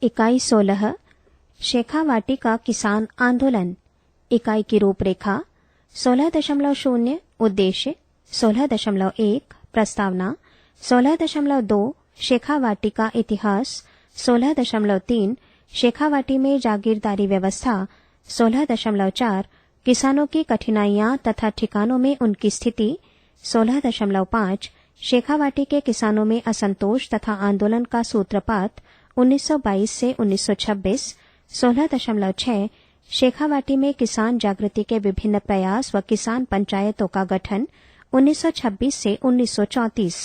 इकाई 16 शेखावाटी का किसान आंदोलन। इकाई की रूपरेखा 16.0 उद्देश्य 16.1 प्रस्तावना 16.2 शेखावाटी का इतिहास 16.3 शेखावाटी में जागीरदारी व्यवस्था 16.4 किसानों की कठिनाइयां तथा ठिकानों में उनकी स्थिति 16.5 शेखावाटी के किसानों में असंतोष तथा आंदोलन का सूत्रपात 1922 से 1926 16.6 शेखावाटी में किसान जागृति के विभिन्न प्रयास व किसान पंचायतों का गठन 1926 से 1934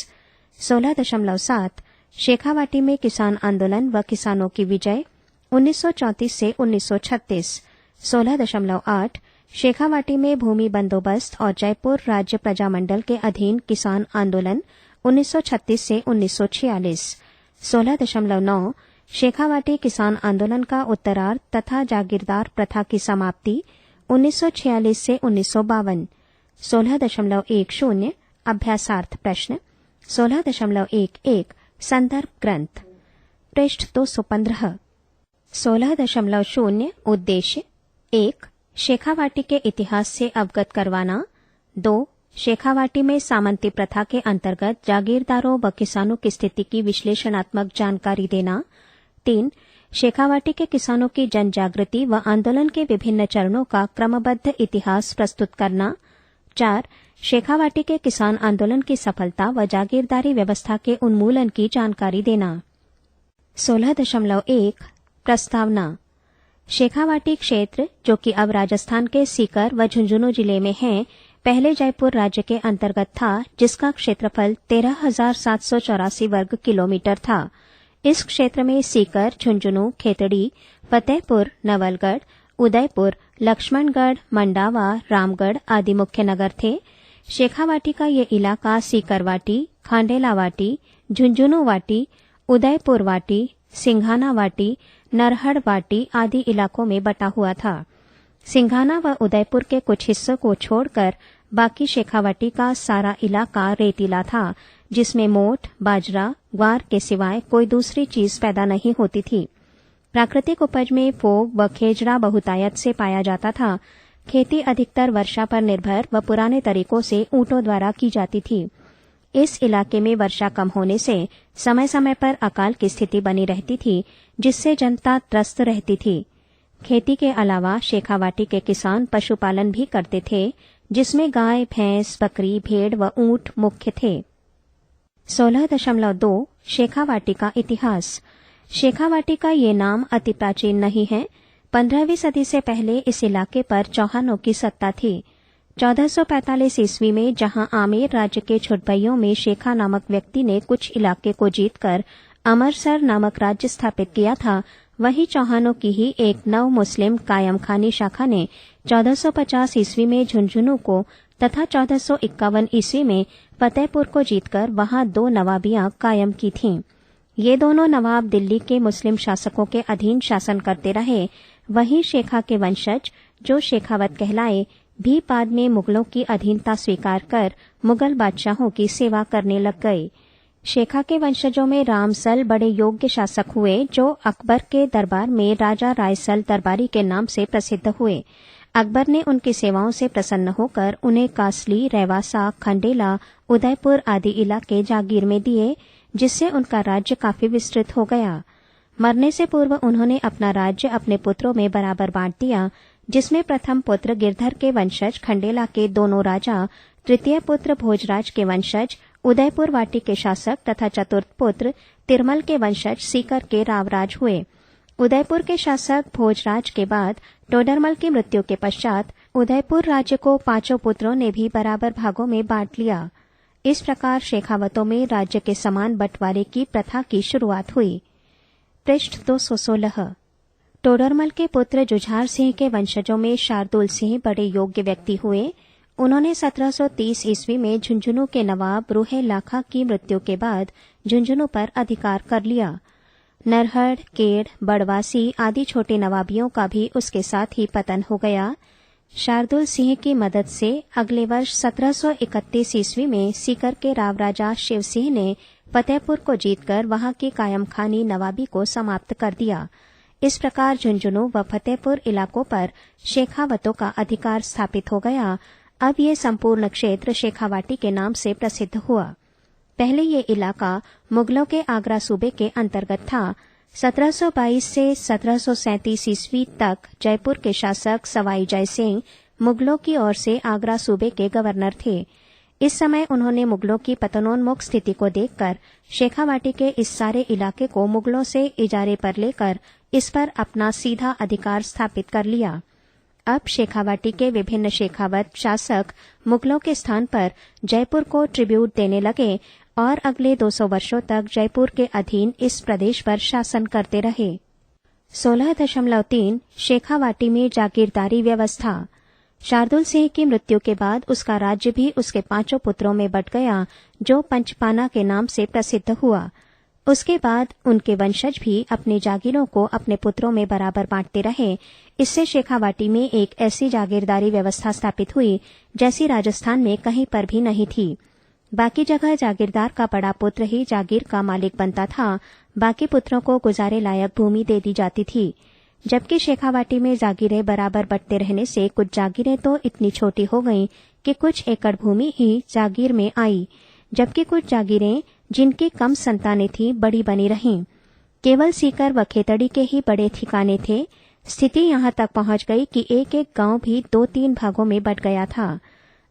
16.7 शेखावाटी में किसान आंदोलन व किसानों की विजय 1934 से 1936 16.8 शेखावाटी में भूमि बंदोबस्त और जयपुर राज्य प्रजामंडल के अधीन किसान आंदोलन 1936 से 1946 16.9 शेखावाटी किसान आंदोलन का उत्तरार्ध तथा जागीरदार प्रथा की समाप्ति 1946 से 1952 16.10 अभ्यासार्थ प्रश्न 16.11 संदर्भ ग्रंथ पृष्ठ 215 16.0 उद्देश्य 1 शेखावाटी के इतिहास से अवगत करवाना 2 शेखावाटी में सामंती प्रथा के अंतर्गत जागीरदारों व किसानों की स्थिति की विश्लेषणात्मक जानकारी देना 3 शेखावाटी के किसानों की जन जागृति व आंदोलन के विभिन्न चरणों का क्रमबद्ध इतिहास प्रस्तुत करना 4 शेखावाटी के किसान आंदोलन की सफलता व जागीरदारी व्यवस्था के उन्मूलन की जानकारी देना। 16.1 प्रस्तावना शेखावाटी क्षेत्र जो कि अब राजस्थान के सीकर व झुंझुनू जिले में है पहले जयपुर राज्य के अंतर्गत था, जिसका क्षेत्रफल 13,784 वर्ग किलोमीटर था। इस क्षेत्र में सीकर, झुंझुनू, खेतड़ी, फतेहपुर, नवलगढ़, उदयपुर, लक्ष्मणगढ़, मंडावा, रामगढ़ आदि मुख्य नगर थे। शेखावाटी का ये इलाका सीकरवाटी, खांडेलावाटी, झुंझुनूवाटी, उदयपुरवाटी, सिंघानावाटी, नरहड़वाटी आदि इलाकों में बटा हुआ था। सिंघाना व उदयपुर के कुछ हिस्सों को छोड़कर बाकी शेखावाटी का सारा इलाका रेतीला था, जिसमें मोठ, बाजरा, ग्वार के सिवाय कोई दूसरी चीज पैदा नहीं होती थी। प्राकृतिक उपज में फोग व खेजड़ा बहुतायत से पाया जाता था। खेती अधिकतर वर्षा पर निर्भर व पुराने तरीकों से ऊंटों द्वारा की जाती थी। इस इलाके में वर्षा कम होने से समय समय पर अकाल की स्थिति बनी रहती थी, जिससे जनता त्रस्त रहती थी। खेती के अलावा शेखावाटी के किसान पशुपालन भी करते थे, जिसमें गाय, भैंस, बकरी, भेड़ व ऊंट मुख्य थे। 16.2 शेखावाटी का इतिहास शेखावाटी का ये नाम अति प्राचीन नहीं है। 15वीं सदी से पहले इस इलाके पर चौहानों की सत्ता थी। 1445 ईस्वी में जहां आमेर राज्य के छुटभइयों में शेखा नामक व्यक्ति ने कुछ इलाके को जीतकर अमरसर नामक राज्य स्थापित किया था, वहीं चौहानों की ही एक नव मुस्लिम कायम खानी शाखा ने 1450 ईस्वी में झुंझुनू को तथा 1451 ईस्वी में फतेहपुर को जीतकर वहां 2 नवाबियां कायम की थीं। ये दोनों नवाब दिल्ली के मुस्लिम शासकों के अधीन शासन करते रहे। वहीं शेखा के वंशज, जो शेखावत कहलाए, भी बाद में मुगलों की अधीनता स्वीकार कर मुगल बादशाहों की सेवा करने लग गए। शेखा के वंशजों में रामसल बड़े योग्य शासक हुए, जो अकबर के दरबार में राजा रायसल दरबारी के नाम से प्रसिद्ध हुए। अकबर ने उनकी सेवाओं से प्रसन्न होकर उन्हें कासली, रेवासा, खंडेला, उदयपुर आदि इलाके जागीर में दिए, जिससे उनका राज्य काफी विस्तृत हो गया। मरने से पूर्व उन्होंने अपना राज्य अपने पुत्रों में बराबर बांट दिया, जिसमें प्रथम पुत्र गिरधर के वंशज खंडेला के दोनों राजा, तृतीय पुत्र भोजराज के वंशज उदयपुर वाटी के शासक तथा चतुर्थ पुत्र तिरमल के वंशज सीकर के रावराज हुए। उदयपुर के शासक भोजराज के बाद टोडरमल की मृत्यु के पश्चात उदयपुर राज्य को 5 पुत्रों ने भी बराबर भागों में बांट लिया। इस प्रकार शेखावतों में राज्य के समान बंटवारे की प्रथा की शुरुआत हुई। पृष्ठ 216 टोडरमल के पुत्र जुझार सिंह के वंशजों में शार्दुल सिंह बड़े योग्य व्यक्ति हुए। उन्होंने 1730 ईस्वी में झुंझुनू के नवाब रूहे लाखा की मृत्यु के बाद झुंझुनू पर अधिकार कर लिया। नरहड़, केड़, बड़वासी आदि छोटी नवाबियों का भी उसके साथ ही पतन हो गया। शार्दुल सिंह की मदद से अगले वर्ष 1731 ईस्वी में सीकर के रावराजा शिव सिंह ने फतेहपुर को जीतकर वहां की कायम खानी नवाबी को समाप्त कर दिया। इस प्रकार झुंझुनू व फतेहपुर इलाकों पर शेखावतों का अधिकार स्थापित हो गया। अब ये संपूर्ण क्षेत्र शेखावाटी के नाम से प्रसिद्ध हुआ। पहले ये इलाका मुगलों के आगरा सूबे के अंतर्गत था। 1722 से 1737 ईस्वी तक जयपुर के शासक सवाई जय सिंह मुगलों की ओर से आगरा सूबे के गवर्नर थे। इस समय उन्होंने मुगलों की पतनोन्मुख स्थिति को देखकर शेखावाटी के इस सारे इलाके को मुगलों से इजारे पर लेकर इस पर अपना सीधा अधिकार स्थापित कर लिया। अब शेखावाटी के विभिन्न शेखावत शासक मुगलों के स्थान पर जयपुर को ट्रिब्यूट देने लगे और अगले 200 वर्षों तक जयपुर के अधीन इस प्रदेश पर शासन करते रहे। 16.3 शेखावाटी में जागीरदारी व्यवस्था। शार्दुल सिंह की मृत्यु के बाद उसका राज्य भी उसके 5 पुत्रों में बंट गया, जो पंचपाना के नाम से प्रसिद्ध हुआ। उसके बाद उनके वंशज भी अपने जागीरों को अपने पुत्रों में बराबर बांटते रहे। इससे शेखावाटी में एक ऐसी जागीरदारी व्यवस्था स्थापित हुई जैसी राजस्थान में कहीं पर भी नहीं थी। बाकी जगह जागीरदार का बड़ा पुत्र ही जागीर का मालिक बनता था, बाकी पुत्रों को गुजारे लायक भूमि दे दी जाती थी। जबकि शेखावाटी में जागीरें बराबर बंटते रहने से कुछ जागीरें तो इतनी छोटी हो गईं कि कुछ एकड़ भूमि ही जागीर में आई, जबकि कुछ जागीरें जिनकी कम संतानें थीं बड़ी बनी रहीं। केवल सीकर व खेतड़ी के ही बड़े ठिकाने थे। स्थिति यहाँ तक पहुंच गई कि एक एक गांव भी 2-3 भागों में बंट गया था।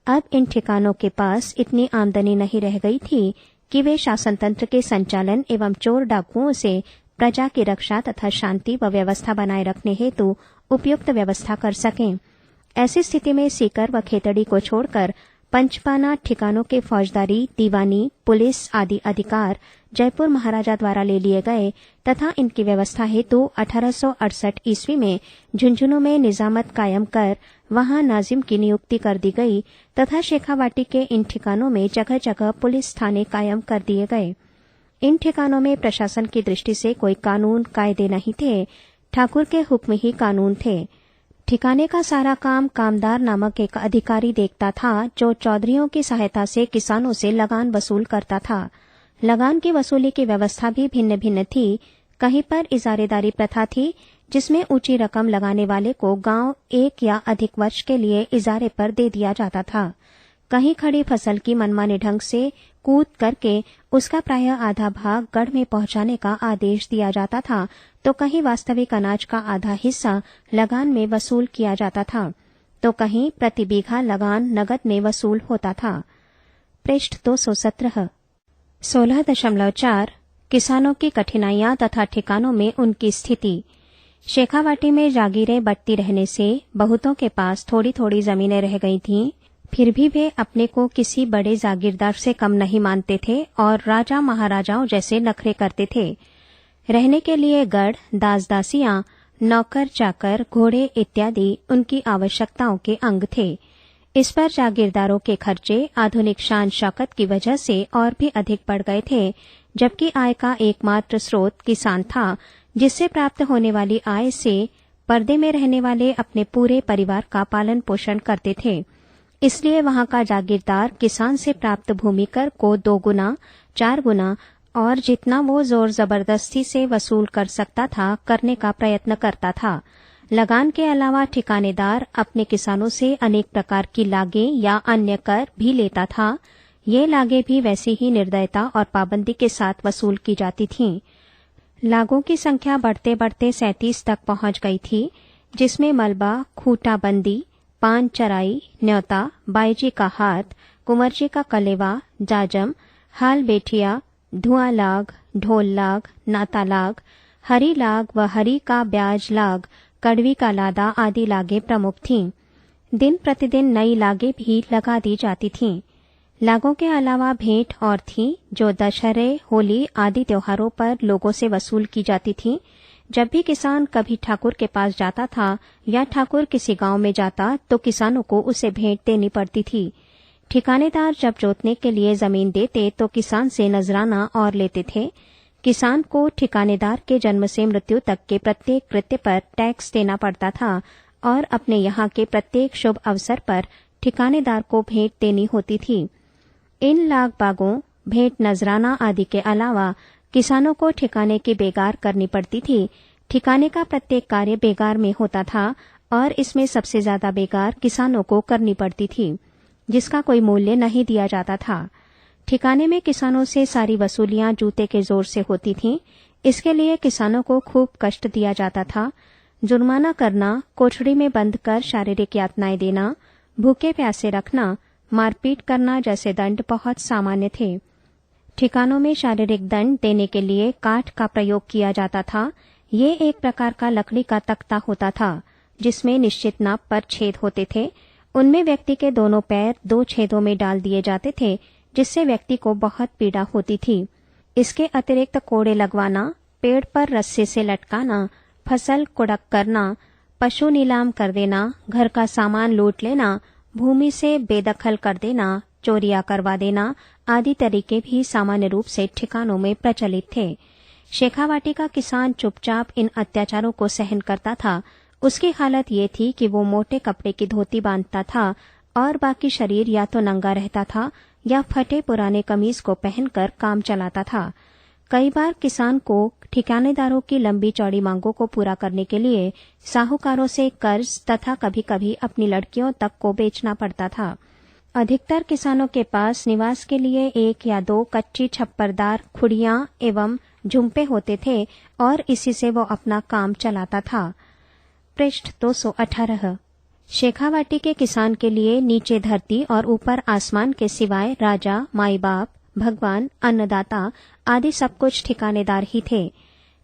अब इन ठिकानों के पास इतनी आमदनी नहीं रह गई थी कि वे शासन तंत्र के संचालन एवं चोर डाकुओं से प्रजा की रक्षा तथा शांति व व्यवस्था बनाए रखने हेतु उपयुक्त व्यवस्था कर सकें। ऐसी स्थिति में सीकर व खेतड़ी को छोड़कर पंचपाना ठिकानों के फौजदारी, दीवानी, पुलिस आदि अधिकार जयपुर महाराजा द्वारा ले लिए गए तथा इनकी व्यवस्था हेतु 1868 ईस्वी में झुंझुनू में निजामत कायम कर वहां नाजिम की नियुक्ति कर दी गई तथा शेखावाटी के इन ठिकानों में जगह जगह पुलिस थाने कायम कर दिए गए। इन ठिकानों में प्रशासन की दृष्टि से कोई कानून कायदे नहीं थे, ठाकुर के हुक्म ही कानून थे। ठिकाने का सारा काम कामदार नामक एक अधिकारी देखता था, जो चौधरियों की सहायता से किसानों से लगान वसूल करता था। लगान की वसूली की व्यवस्था भी भिन्न भिन्न थी। कहीं पर इजारेदारी प्रथा थी, जिसमें ऊंची रकम लगाने वाले को गांव 1 या अधिक वर्ष के लिए इजारे पर दे दिया जाता था। कहीं खड़ी फसल की मनमाने ढंग से कूद करके उसका प्रायः आधा भाग गढ़ में पहुंचाने का आदेश दिया जाता था, तो कहीं वास्तविक अनाज का आधा हिस्सा लगान में वसूल किया जाता था, तो कहीं प्रति बीघा लगान नगद में वसूल होता था। पृष्ठ 217। 16.4 किसानों की कठिनाइयां तथा ठिकानों में उनकी स्थिति। शेखावाटी में जागीरें बंटती रहने से बहुतों के पास थोड़ी थोड़ी जमीनें रह गई थीं। फिर भी वे अपने को किसी बड़े जागीरदार से कम नहीं मानते थे और राजा महाराजाओं जैसे नखरे करते थे। रहने के लिए गढ़, दास-दासियां, नौकर चाकर, घोड़े इत्यादि उनकी आवश्यकताओं के अंग थे। इस पर जागीरदारों के खर्चे आधुनिक शान शौकत की वजह से और भी अधिक बढ़ गए थे, जबकि आय का एकमात्र स्रोत किसान था, जिससे प्राप्त होने वाली आय से पर्दे में रहने वाले अपने पूरे परिवार का पालन पोषण करते थे। इसलिए वहां का जागीरदार किसान से प्राप्त भूमि कर को 2 गुना, 4 गुना और जितना वो जोर जबरदस्ती से वसूल कर सकता था करने का प्रयत्न करता था। लगान के अलावा ठिकानेदार अपने किसानों से अनेक प्रकार की लागें या अन्य कर भी लेता था। ये लागें भी वैसी ही निर्दयता और पाबंदी के साथ वसूल की जाती थीं। लागों की संख्या बढ़ते बढ़ते 37 तक पहुंच गई थी, जिसमें मलबा, खूंटाबंदी, पान चराई, न्योता, बाईजी का हाथ, कुंवरजी का कलेवा, जाजम, हाल बेठिया, धुआं लाग, ढोल लाग, नाता लाग, हरी लाग व हरी का ब्याज लाग, कड़वी का लादा आदि लागें प्रमुख थीं। दिन प्रतिदिन नई लागें भी लगा दी जाती थीं। लागों के अलावा भेंट और थीं, जो दशहरे, होली आदि त्योहारों पर लोगों से वसूल की जाती थीं। जब भी किसान कभी ठाकुर के पास जाता था या ठाकुर किसी गांव में जाता तो किसानों को उसे भेंट देनी पड़ती थी। ठिकानेदार जब जोतने के लिए जमीन देते तो किसान से नजराना और लेते थे। किसान को ठिकानेदार के जन्म से मृत्यु तक के प्रत्येक कृत्य पर टैक्स देना पड़ता था और अपने यहाँ के प्रत्येक शुभ अवसर पर ठिकानेदार को भेंट देनी होती थी। इन लाग बागों भेंट नजराना आदि के अलावा किसानों को ठिकाने की बेगार करनी पड़ती थी। ठिकाने का प्रत्येक कार्य बेगार में होता था और इसमें सबसे ज्यादा बेगार किसानों को करनी पड़ती थी, जिसका कोई मूल्य नहीं दिया जाता था। ठिकाने में किसानों से सारी वसूलियां जूते के जोर से होती थीं। इसके लिए किसानों को खूब कष्ट दिया जाता था। जुर्माना करना, कोठड़ी में बंद कर शारीरिक यातनाएं देना, भूखे प्यासे रखना, मारपीट करना जैसे दंड बहुत सामान्य थे। ठिकानों में शारीरिक दंड देने के लिए काठ का प्रयोग किया जाता था। ये एक प्रकार का लकड़ी का तख्ता होता था जिसमें निश्चित नाप पर छेद होते थे। उनमें व्यक्ति के दोनों पैर 2 छेदों में डाल दिए जाते थे, जिससे व्यक्ति को बहुत पीड़ा होती थी। इसके अतिरिक्त कोड़े लगवाना, पेड़ पर रस्से से लटकाना, फसल कुड़क करना, पशु नीलाम कर देना, घर का सामान लूट लेना, भूमि से बेदखल कर देना, चोरियां करवा देना आदि तरीके भी सामान्य रूप से ठिकानों में प्रचलित थे। शेखावाटी का किसान चुपचाप इन अत्याचारों को सहन करता था। उसकी हालत ये थी कि वो मोटे कपड़े की धोती बांधता था और बाकी शरीर या तो नंगा रहता था या फटे पुराने कमीज को पहनकर काम चलाता था। कई बार किसान को ठिकानेदारों की लंबी चौड़ी मांगों को पूरा करने के लिए साहूकारों से कर्ज तथा कभी-कभी अपनी लड़कियों तक को बेचना पड़ता था। अधिकतर किसानों के पास निवास के लिए 1 या 2 कच्ची छप्परदार खुड़ियां एवं झुंपे होते थे और इसी से वो अपना काम चलाता था। पृष्ठ 218। शेखावाटी के किसान के लिए नीचे धरती और ऊपर आसमान के सिवाय राजा, माई बाप, भगवान, अन्नदाता आदि सब कुछ ठिकानेदार ही थे।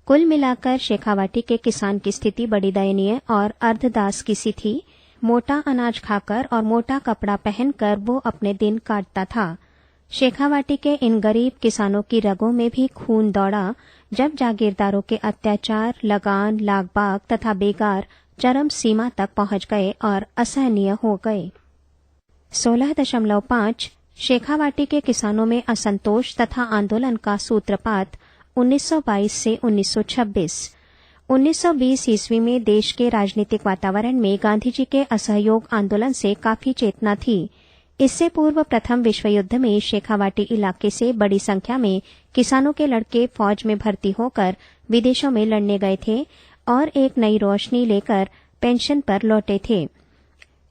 कुल मिलाकर शेखावाटी के किसान की स्थिति बड़ी दयनीय और अर्धदास की सी थी। मोटा अनाज खाकर और मोटा कपड़ा पहनकर वो अपने दिन काटता था। शेखावाटी के इन गरीब किसानों की रगों में भी खून दौड़ा जब जागीरदारों के अत्याचार, लगान, लागबाग तथा बेगार चरम सीमा तक पहुंच गए और असहनीय हो गए। 16.5 शेखावाटी के किसानों में असंतोष तथा आंदोलन का सूत्रपात 1922 से 1926। 1920 ईस्वी में देश के राजनीतिक वातावरण में गांधी जी के असहयोग आंदोलन से काफी चेतना थी। इससे पूर्व प्रथम विश्व युद्ध में शेखावाटी इलाके से बड़ी संख्या में किसानों के लड़के फौज में भर्ती होकर विदेशों में लड़ने गए थे और एक नई रोशनी लेकर पेंशन पर लौटे थे।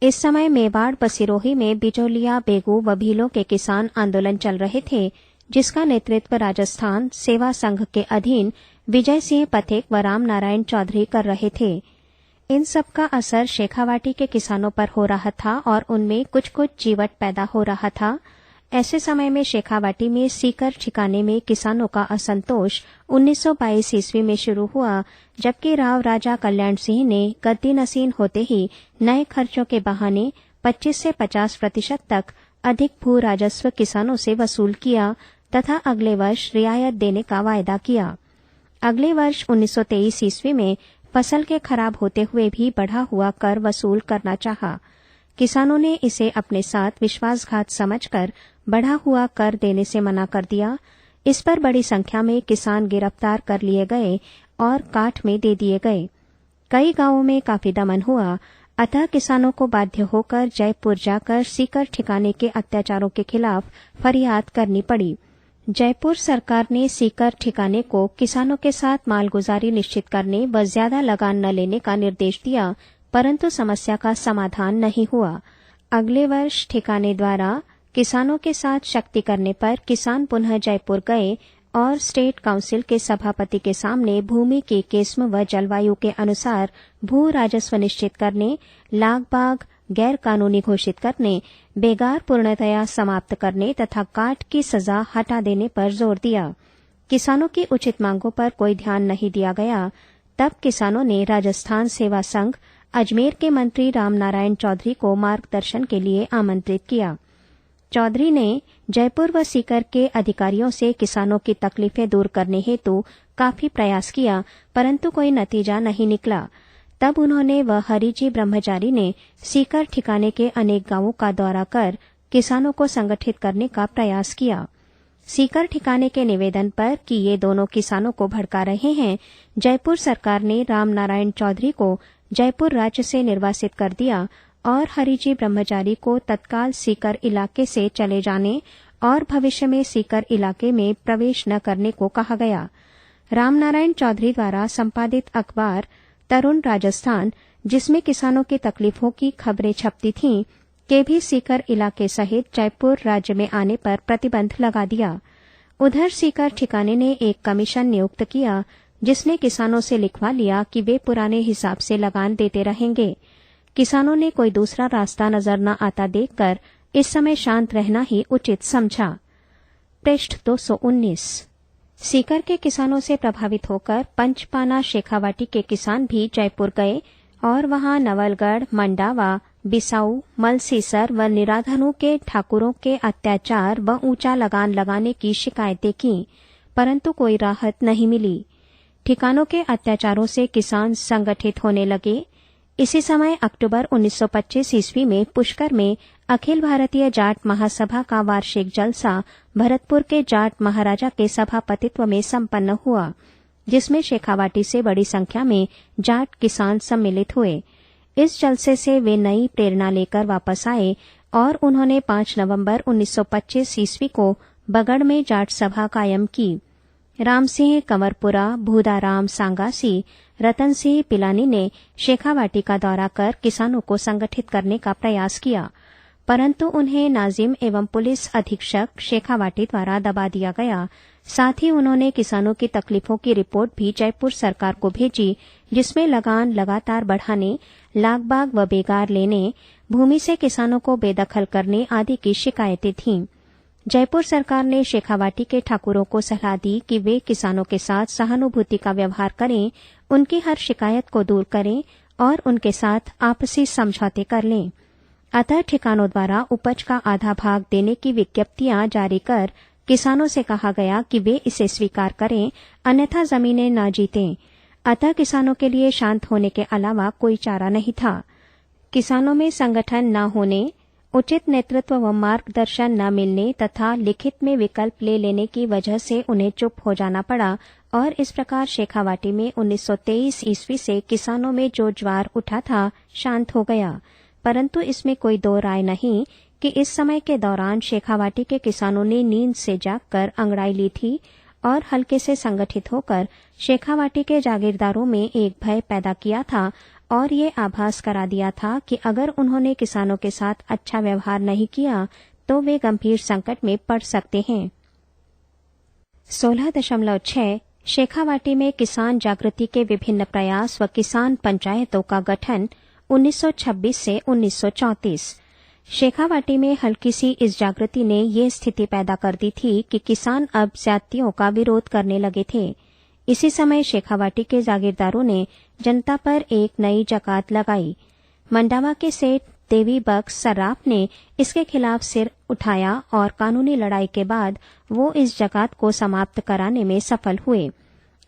इस समय मेवाड़ बसिरोही में बिचौलिया, बेगू व भीलों के किसान आंदोलन चल रहे थे, जिसका नेतृत्व राजस्थान सेवा संघ के अधीन विजय सिंह पथिक व राम नारायण चौधरी कर रहे थे। इन सब का असर शेखावाटी के किसानों पर हो रहा था और उनमें कुछ कुछ जीवट पैदा हो रहा था। ऐसे समय में शेखावाटी में सीकर ठिकाने में किसानों का असंतोष 1922 ईस्वी में शुरू हुआ, जबकि राव राजा कल्याण सिंह ने गद्दी नसीन होते ही नए खर्चों के बहाने 25 से 50% तक अधिक भू राजस्व किसानों से वसूल किया तथा अगले वर्ष रियायत देने का वायदा किया। अगले वर्ष 1923 ईस्वी में फसल के खराब होते हुए भी बढ़ा हुआ कर वसूल करना चाहा। किसानों ने इसे अपने साथ विश्वासघात समझकर बढ़ा हुआ कर देने से मना कर दिया। इस पर बड़ी संख्या में किसान गिरफ्तार कर लिए गए और काठ में दे दिए गए। कई गांवों में काफी दमन हुआ, अतः किसानों को बाध्य होकर जयपुर जाकर सीकर ठिकाने के अत्याचारों के खिलाफ फरियाद करनी पड़ी। जयपुर सरकार ने सीकर ठिकाने को किसानों के साथ मालगुजारी निश्चित करने व ज्यादा लगान न लेने का निर्देश दिया, परंतु समस्या का समाधान नहीं हुआ। अगले वर्ष ठिकाने द्वारा किसानों के साथ शक्ति करने पर किसान पुनः जयपुर गए और स्टेट काउंसिल के सभापति के सामने भूमि की किस्म व जलवायु के अनुसार भू राजस्व निश्चित करने, लाग-बाग गैर कानूनी घोषित करने, बेगार पूर्णतया समाप्त करने तथा काट की सजा हटा देने पर जोर दिया। किसानों की उचित मांगों पर कोई ध्यान नहीं दिया गया। तब किसानों ने राजस्थान सेवा संघ, अजमेर के मंत्री राम नारायण चौधरी को मार्गदर्शन के लिए आमंत्रित किया। चौधरी ने जयपुर व सीकर के अधिकारियों से किसानों की तकलीफें दूर करने हेतु काफी प्रयास किया, परंतु कोई नतीजा नहीं निकला। तब उन्होंने व हरिजी ब्रह्मचारी ने सीकर ठिकाने के अनेक गांवों का दौरा कर किसानों को संगठित करने का प्रयास किया। सीकर ठिकाने के निवेदन पर कि ये दोनों किसानों को भड़का रहे हैं, जयपुर सरकार ने राम नारायण चौधरी को जयपुर राज्य से निर्वासित कर दिया और हरिजी ब्रह्मचारी को तत्काल सीकर इलाके से चले जाने और भविष्य में सीकर इलाके में प्रवेश न करने को कहा गया। रामनारायण चौधरी द्वारा संपादित अखबार तरुण राजस्थान, जिसमें किसानों की तकलीफों की खबरें छपती थीं, के भी सीकर इलाके सहित जयपुर राज्य में आने पर प्रतिबंध लगा दिया। उधर सीकर ठिकाने ने एक कमीशन नियुक्त किया, जिसने किसानों से लिखवा लिया कि वे पुराने हिसाब से लगान देते रहेंगे। किसानों ने कोई दूसरा रास्ता नजर न आता देखकर इस समय शांत रहना ही उचित समझा। पृष्ठ 219। सीकर के किसानों से प्रभावित होकर पंचपाना शेखावाटी के किसान भी जयपुर गए और वहां नवलगढ़, मंडावा, बिसाऊ, मलसीसर व निराधनों के ठाकुरों के अत्याचार व ऊंचा लगान लगाने की शिकायतें की, परंतु कोई राहत नहीं मिली। ठिकानों के अत्याचारों से किसान संगठित होने लगे। इसी समय अक्टूबर 1925 ईस्वी में पुष्कर में अखिल भारतीय जाट महासभा का वार्षिक जलसा भरतपुर के जाट महाराजा के सभापतित्व में संपन्न हुआ, जिसमें शेखावाटी से बड़ी संख्या में जाट किसान सम्मिलित हुए। इस जलसे से वे नई प्रेरणा लेकर वापस आए और उन्होंने 5 नवंबर 1925 ईस्वी को बगड़ में जाट सभा कायम की। रामसिंह कंवरपुरा, भूदाराम सांगासी, रतन सिंह पिलानी ने शेखावाटी का दौरा कर किसानों को संगठित करने का प्रयास किया, परंतु उन्हें नाजिम एवं पुलिस अधीक्षक शेखावाटी द्वारा दबा दिया गया। साथ ही उन्होंने किसानों की तकलीफों की रिपोर्ट भी जयपुर सरकार को भेजी, जिसमें लगान लगातार बढ़ाने, लागबाग व बेगार लेने, भूमि से किसानों को बेदखल करने आदि की शिकायतें थीं। जयपुर सरकार ने शेखावाटी के ठाकुरों को सलाह दी कि वे किसानों के साथ सहानुभूति का व्यवहार करें, उनकी हर शिकायत को दूर करें और उनके साथ आपसी समझौते कर लें। अतः ठिकानों द्वारा उपज का आधा भाग देने की विज्ञप्तियां जारी कर किसानों से कहा गया कि वे इसे स्वीकार करें, अन्यथा जमीनें न जीतें। अतः किसानों के लिए शांत होने के अलावा कोई चारा नहीं था। किसानों में संगठन न होने, उचित नेतृत्व व मार्गदर्शन न मिलने तथा लिखित में विकल्प ले लेने की वजह से उन्हें चुप हो जाना पड़ा और इस प्रकार शेखावाटी में 1923 ईस्वी से किसानों में जो ज्वार उठा था शांत हो गया। परंतु इसमें कोई दो राय नहीं कि इस समय के दौरान शेखावाटी के किसानों ने नींद से जागकर अंगड़ाई ली थी और हल्के से संगठित होकर शेखावाटी के जागीरदारों में एक भय पैदा किया था और ये आभास करा दिया था कि अगर उन्होंने किसानों के साथ अच्छा व्यवहार नहीं किया तो वे गंभीर संकट में पड़ सकते हैं। 16.6 शेखावाटी में किसान जागृति के विभिन्न प्रयास व किसान पंचायतों का गठन 1926 से 1934। शेखावाटी में हल्की सी इस जागृति ने ये स्थिति पैदा कर दी थी कि किसान अब ज्यादतियों का विरोध करने लगे थे। इसी समय शेखावाटी के जागीरदारों ने जनता पर एक नई जकात लगाई। मंडावा के सेठ देवी बख्श सर्राफ ने इसके खिलाफ सिर उठाया और कानूनी लड़ाई के बाद वो इस जकात को समाप्त कराने में सफल हुए।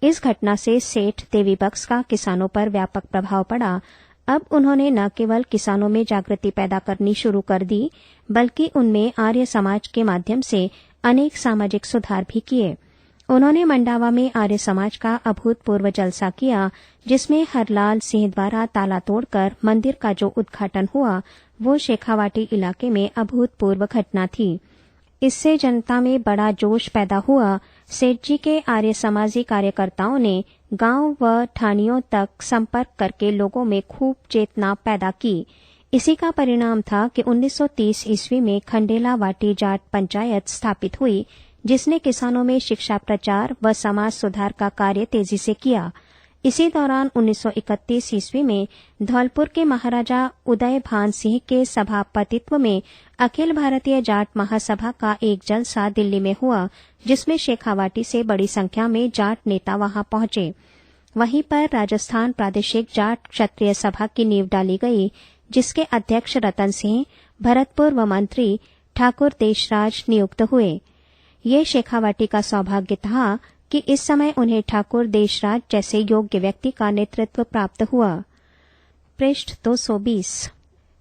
इस घटना से सेठ देवी बख्श का किसानों पर व्यापक प्रभाव पड़ा। अब उन्होंने न केवल किसानों में जागृति पैदा करनी शुरू कर दी, बल्कि उनमें आर्य समाज के माध्यम से अनेक सामाजिक सुधार भी किए। उन्होंने मंडावा में आर्य समाज का अभूतपूर्व जलसा किया, जिसमें हरलाल सिंह द्वारा ताला तोड़कर मंदिर का जो उद्घाटन हुआ वो शेखावाटी इलाके में अभूतपूर्व घटना थी। इससे जनता में बड़ा जोश पैदा हुआ। सेठ जी के आर्य समाजी कार्यकर्ताओं ने गांव व ठाणियों तक संपर्क करके लोगों में खूब चेतना पैदा की। इसी का परिणाम था कि 1930 ईस्वी में खंडेला वाटी जाट पंचायत स्थापित हुई, जिसने किसानों में शिक्षा प्रचार व समाज सुधार का कार्य तेजी से किया। इसी दौरान 1931 ईस्वी में धौलपुर के महाराजा उदय भान सिंह के सभापतित्व में अखिल भारतीय जाट महासभा का एक जलसा दिल्ली में हुआ, जिसमें शेखावाटी से बड़ी संख्या में जाट नेता वहां पहुंचे। वहीं पर राजस्थान प्रादेशिक जाट क्षत्रिय सभा की नींव डाली गई, जिसके अध्यक्ष रतन सिंह, भरतपुर व मंत्री ठाकुर देशराज नियुक्त हुए। ये शेखावाटी का सौभाग्य था कि इस समय उन्हें ठाकुर देशराज जैसे योग्य व्यक्ति का नेतृत्व प्राप्त हुआ। पृष्ठ 220।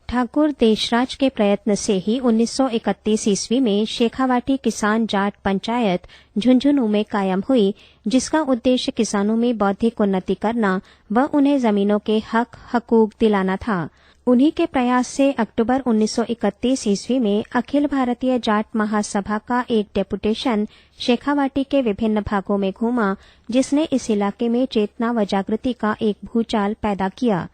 ठाकुर देशराज के प्रयत्न से ही 1931 ईस्वी में शेखावाटी किसान जाट पंचायत झुंझुनू में कायम हुई, जिसका उद्देश्य किसानों में बौद्धिक उन्नति करना व उन्हें जमीनों के हक हकूक दिलाना था। उन्हीं के प्रयास से अक्टूबर 1931 ईस्वी में अखिल भारतीय जाट महासभा का एक डेपुटेशन शेखावाटी के विभिन्न भागों में घूमा, जिसने इस इलाके में चेतना व जागृति का एक भूचाल पैदा किया।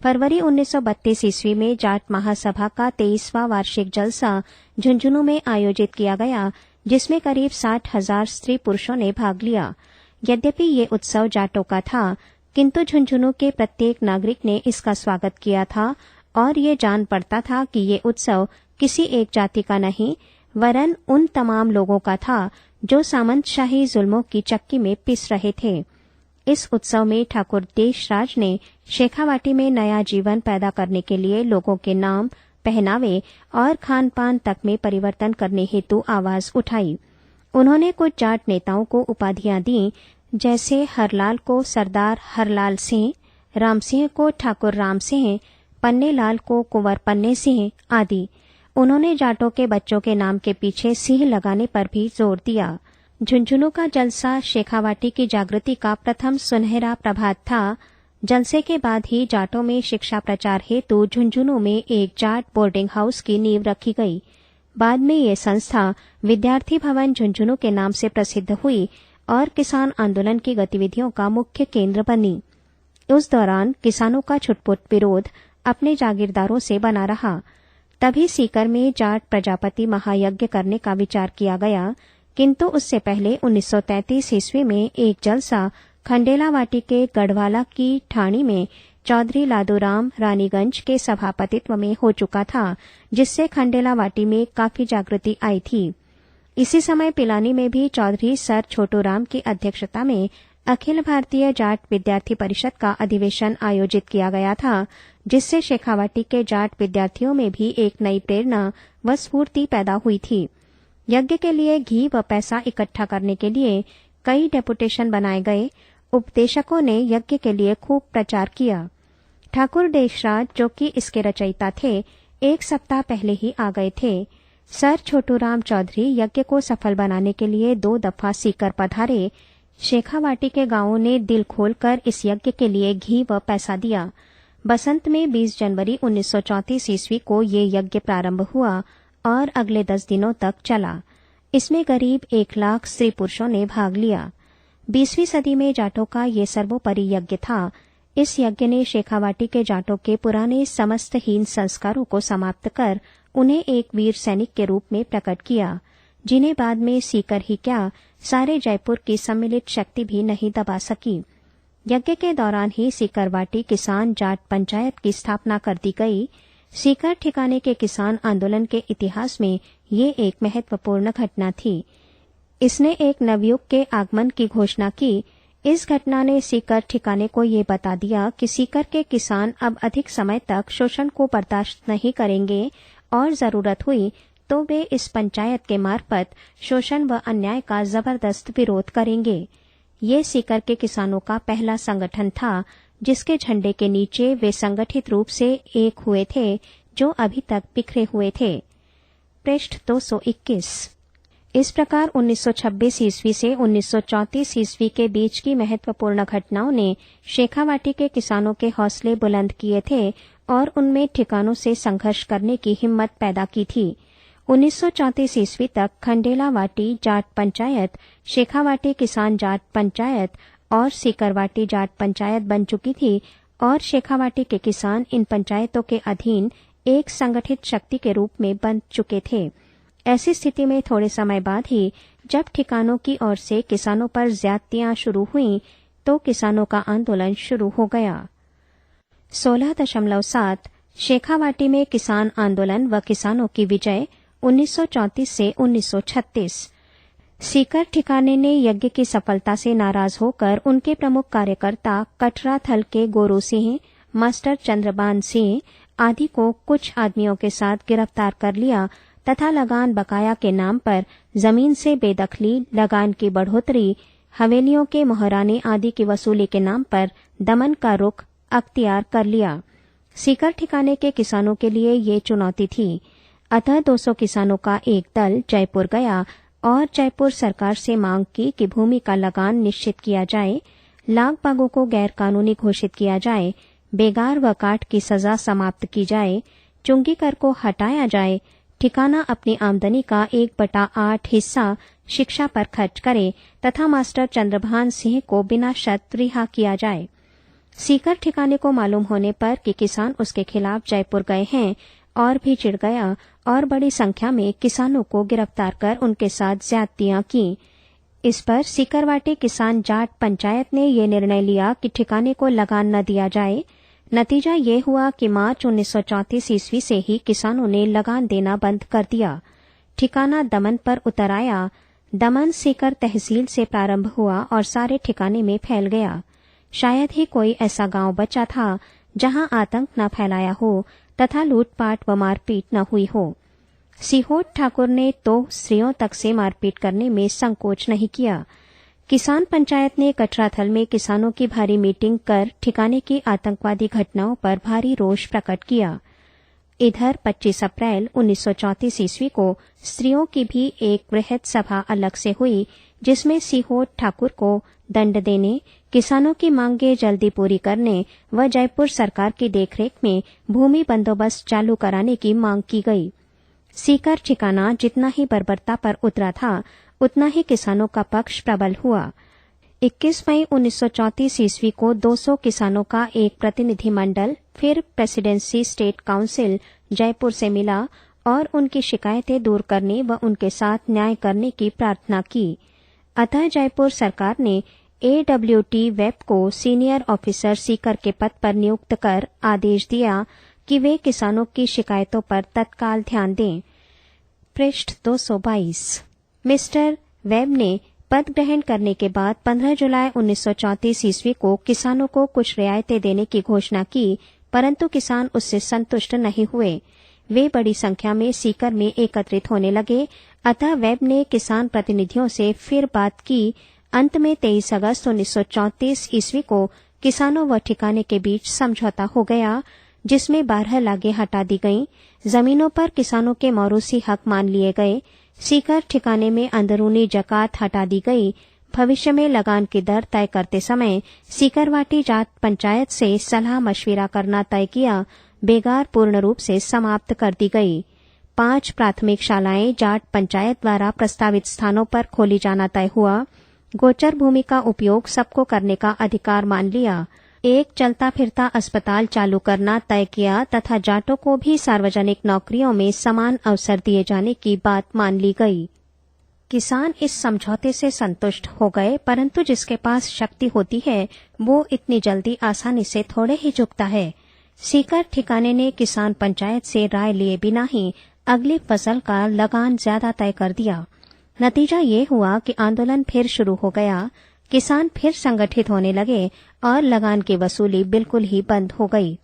फरवरी 1932 ईस्वी में जाट महासभा का 23वां वार्षिक जलसा झुंझुनू में आयोजित किया गया, जिसमें करीब 60,000 स्त्री पुरुषों ने भाग लिया। यद्यपि ये उत्सव जाटों का था, किंतु झुंझुनू के प्रत्येक नागरिक ने इसका स्वागत किया था और ये जान पड़ता था कि ये उत्सव किसी एक जाति का नहीं, वरन उन तमाम लोगों का था जो सामंतशाही जुल्मों की चक्की में पिस रहे थे। इस उत्सव में ठाकुर देशराज ने शेखावाटी में नया जीवन पैदा करने के लिए लोगों के नाम, पहनावे और खान पान तक में परिवर्तन करने हेतु आवाज उठाई। उन्होंने कुछ जाट नेताओं को उपाधियां दी, जैसे हरलाल को सरदार हरलाल सिंह, राम सिंह को ठाकुर राम सिंह, पन्नेलाल को कुंवर पन्ने सिंह आदि। उन्होंने जाटों के बच्चों के नाम के पीछे सिंह लगाने पर भी जोर दिया। झुंझुनू का जलसा शेखावाटी की जागृति का प्रथम सुनहरा प्रभात था। जलसे के बाद ही जाटों में शिक्षा प्रचार हेतु झुंझुनू में एक जाट बोर्डिंग हाउस की नींव रखी गई। बाद में ये संस्था विद्यार्थी भवन झुंझुनू के नाम से प्रसिद्ध हुई और किसान आंदोलन की गतिविधियों का मुख्य केंद्र बनी। उस दौरान किसानों का छुटपुट विरोध अपने जागीरदारों से बना रहा। तभी सीकर में जाट प्रजापति महायज्ञ करने का विचार किया गया, किंतु उससे पहले 1933 ईस्वी में एक जलसा खंडेलावाटी के गढ़वाला की ठाणी में चौधरी लादूराम रानीगंज के सभापतित्व में हो चुका था, जिससे खंडेलावाटी में काफी जागृति आई थी। इसी समय पिलानी में भी चौधरी सर छोटूराम की अध्यक्षता में अखिल भारतीय जाट विद्यार्थी परिषद का अधिवेशन आयोजित किया गया था, जिससे शेखावाटी के जाट विद्यार्थियों में भी एक नई प्रेरणा व स्फूर्ति पैदा हुई थी। यज्ञ के लिए घी व पैसा इकट्ठा करने के लिए कई डेपुटेशन बनाए गए। उपदेशकों ने यज्ञ के लिए खूब प्रचार किया। ठाकुर देशराज, जो कि इसके रचयिता थे, एक सप्ताह पहले ही आ गए थे। सर छोटूराम चौधरी यज्ञ को सफल बनाने के लिए 2 दफा सीकर पधारे। शेखावाटी के गांवों ने दिल खोलकर इस यज्ञ के लिए घी व पैसा दिया। बसंत में 20 जनवरी 1934 ईस्वी को ये यज्ञ प्रारंभ हुआ और अगले 10 दिनों तक चला। इसमें करीब 1 लाख स्त्री पुरुषों ने भाग लिया। 20वीं सदी में जाटों का ये सर्वोपरि यज्ञ था। इस यज्ञ ने शेखावाटी के जाटों के पुराने समस्त हीन संस्कारों को समाप्त कर उन्हें एक वीर सैनिक के रूप में प्रकट किया, जिन्हें बाद में सीकर ही क्या सारे जयपुर की सम्मिलित शक्ति भी नहीं दबा सकी। यज्ञ के दौरान ही सीकरवाटी किसान जाट पंचायत की स्थापना कर दी गई। सीकर ठिकाने के किसान आंदोलन के इतिहास में ये एक महत्वपूर्ण घटना थी। इसने एक नवयुग के आगमन की घोषणा की। इस घटना ने सीकर ठिकाने को ये बता दिया कि सीकर के किसान अब अधिक समय तक शोषण को बर्दाश्त नहीं करेंगे और जरूरत हुई तो वे इस पंचायत के मार्फत शोषण व अन्याय का जबरदस्त विरोध करेंगे। ये सीकर के किसानों का पहला संगठन था, जिसके झंडे के नीचे वे संगठित रूप से एक हुए थे, जो अभी तक बिखरे हुए थे। पृष्ठ 221। इस प्रकार 1926 ईस्वी से 1934 ईस्वी के बीच की महत्वपूर्ण घटनाओं ने शेखावाटी के किसानों के हौसले बुलंद किए थे और उनमें ठिकानों से संघर्ष करने की हिम्मत पैदा की थी। 1934 ईस्वी तक खंडेलावाटी जाट पंचायत, शेखावाटी किसान जाट पंचायत और सीकरवाटी जाट पंचायत बन चुकी थी और शेखावाटी के किसान इन पंचायतों के अधीन एक संगठित शक्ति के रूप में बन चुके थे। ऐसी स्थिति में थोड़े समय बाद ही जब ठिकानों की ओर से किसानों पर ज्यादतियां शुरू हुईं, तो किसानों का आंदोलन शुरू हो गया। 16.7 शेखावाटी में किसान आंदोलन व किसानों की विजय 1934 से 1936। सीकर ठिकाने ने यज्ञ की सफलता से नाराज होकर उनके प्रमुख कार्यकर्ता कटरा थल के गोरू सिंह, मास्टर चंद्रबान सिंह आदि को कुछ आदमियों के साथ गिरफ्तार कर लिया तथा लगान बकाया के नाम पर जमीन से बेदखली, लगान की बढ़ोतरी, हवेलियों के मोहराने आदि की वसूली के नाम पर दमन का रुख अख्तियार कर लिया। सीकर ठिकाने के किसानों के लिए ये चुनौती थी। अतः 200 किसानों का एक दल जयपुर गया और जयपुर सरकार से मांग की कि भूमि का लगान निश्चित किया जाए, लाग बागों को गैर कानूनी घोषित किया जाए, बेगार व काट की सजा समाप्त की जाए, चुंगी कर को हटाया जाए, ठिकाना अपनी आमदनी का 1/8 हिस्सा शिक्षा पर खर्च करे तथा मास्टर चंद्रभान सिंह को बिना शर्त रिहा किया जाए। सीकर ठिकाने को मालूम होने पर कि किसान उसके खिलाफ जयपुर गए हैं और भी चिढ़ गया और बड़ी संख्या में किसानों को गिरफ्तार कर उनके साथ ज्यादतियां की। इस पर सीकरवाटी किसान जाट पंचायत ने ये निर्णय लिया कि ठिकाने को लगान न दिया जाए। नतीजा ये हुआ कि मार्च 1934 ईस्वी से ही किसानों ने लगान देना बंद कर दिया। ठिकाना दमन पर उतर आया। दमन सीकर तहसील से प्रारंभ हुआ और सारे ठिकाने में फैल गया। शायद ही कोई ऐसा गांव बचा था जहां आतंक न फैलाया हो तथा लूटपाट व मारपीट न हुई हो। सिहोट ठाकुर ने तो स्त्रियों तक से मारपीट करने में संकोच नहीं किया। किसान पंचायत ने कटराथल में किसानों की भारी मीटिंग कर ठिकाने की आतंकवादी घटनाओं पर भारी रोष प्रकट किया। इधर 25 अप्रैल 1934 ईस्वी को स्त्रियों की भी एक वृहद सभा अलग से हुई, जिसमें सिहोट ठाकुर को दंड देने, किसानों की मांगें जल्दी पूरी करने व जयपुर सरकार की देखरेख में भूमि बंदोबस्त चालू कराने की मांग की गई। सीकर ठिकाना जितना ही बर्बरता पर उतरा था, उतना ही किसानों का पक्ष प्रबल हुआ। 21 मई 1934 ईस्वी को 200 किसानों का एक प्रतिनिधिमंडल फिर प्रेसिडेंसी स्टेट काउंसिल जयपुर से मिला और उनकी शिकायतें दूर करने व उनके साथ न्याय करने की प्रार्थना की। अतः जयपुर सरकार ने AWT वेब को सीनियर ऑफिसर सीकर के पद पर नियुक्त कर आदेश दिया कि वे किसानों की शिकायतों पर तत्काल ध्यान दें। पृष्ठ 222। मिस्टर वेब ने पद ग्रहण करने के बाद 15 जुलाई 1934 ईस्वी को किसानों को कुछ रियायतें देने की घोषणा की, परंतु किसान उससे संतुष्ट नहीं हुए। वे बड़ी संख्या में सीकर में एकत्रित होने लगे। अतः वेब ने किसान प्रतिनिधियों से फिर बात की। अंत में 23 अगस्त 1934 ईस्वी को किसानों व ठिकाने के बीच समझौता हो गया, जिसमें 12 लागें हटा दी गईं। जमीनों पर किसानों के मौरूसी हक मान लिए गए। सीकर ठिकाने में अंदरूनी जकात हटा दी गई। भविष्य में लगान की दर तय करते समय सीकरवाटी जाट पंचायत से सलाह मशविरा करना तय किया। बेगार पूर्ण रूप से समाप्त कर दी गई। 5 प्राथमिक शालाएं जाट पंचायत द्वारा प्रस्तावित स्थानों पर खोली जाना तय हुआ। गोचर भूमि का उपयोग सबको करने का अधिकार मान लिया। एक चलता फिरता अस्पताल चालू करना तय किया तथा जाटों को भी सार्वजनिक नौकरियों में समान अवसर दिए जाने की बात मान ली गई। किसान इस समझौते से संतुष्ट हो गए, परंतु जिसके पास शक्ति होती है वो इतनी जल्दी आसानी से थोड़े ही झुकता है। सीकर ठिकाने ने किसान पंचायत से राय लिए बिना ही अगली फसल का लगान ज्यादा तय कर दिया। नतीजा ये हुआ कि आंदोलन फिर शुरू हो गया। किसान फिर संगठित होने लगे और लगान की वसूली बिल्कुल ही बंद हो गई।